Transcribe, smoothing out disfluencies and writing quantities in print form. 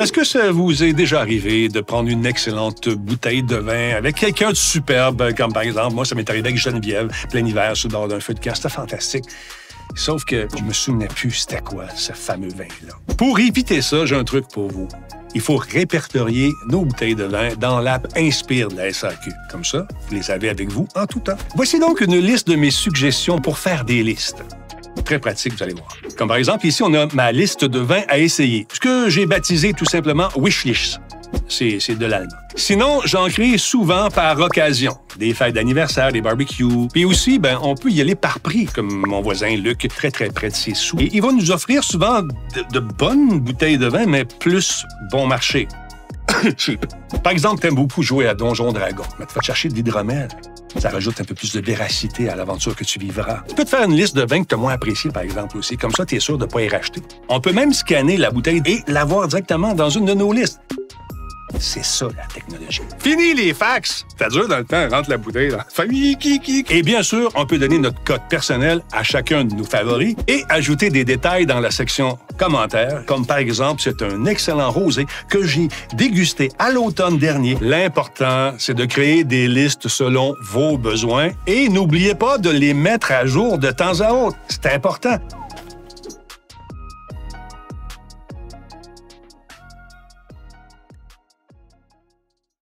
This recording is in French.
Est-ce que ça vous est déjà arrivé de prendre une excellente bouteille de vin avec quelqu'un de superbe, comme par exemple, moi, ça m'est arrivé avec Geneviève, plein hiver, sur le bord d'un feu de camp. C'était fantastique. Sauf que je me souvenais plus c'était quoi, ce fameux vin-là. Pour éviter ça, j'ai un truc pour vous. Il faut répertorier nos bouteilles de vin dans l'app Inspire de la SAQ. Comme ça, vous les avez avec vous en tout temps. Voici donc une liste de mes suggestions pour faire des listes. Très pratique, vous allez voir. Comme par exemple, ici, on a ma liste de vins à essayer, ce que j'ai baptisé tout simplement Wishlist. C'est de l'allemand. Sinon, j'en crée souvent par occasion. Des fêtes d'anniversaire, des barbecues. Puis aussi, on peut y aller par prix, comme mon voisin Luc, très près de ses sous. Et il va nous offrir souvent de bonnes bouteilles de vin, mais plus bon marché. Cheap. Par exemple, t'aimes beaucoup jouer à Donjon Dragon, mais tu vas te chercher de l'hydromel. Ça rajoute un peu plus de véracité à l'aventure que tu vivras. Tu peux te faire une liste de vins que tu as moins appréciés, par exemple, aussi. Comme ça, tu es sûr de ne pas y racheter. On peut même scanner la bouteille et l'avoir directement dans une de nos listes. C'est ça, la technologie. Fini les fax! Ça dure dans le temps, rentre la bouteille dans la famille. Et bien sûr, on peut donner notre code personnel à chacun de nos favoris et ajouter des détails dans la section commentaires, comme par exemple, c'est un excellent rosé que j'ai dégusté à l'automne dernier. L'important, c'est de créer des listes selon vos besoins et n'oubliez pas de les mettre à jour de temps à autre. C'est important.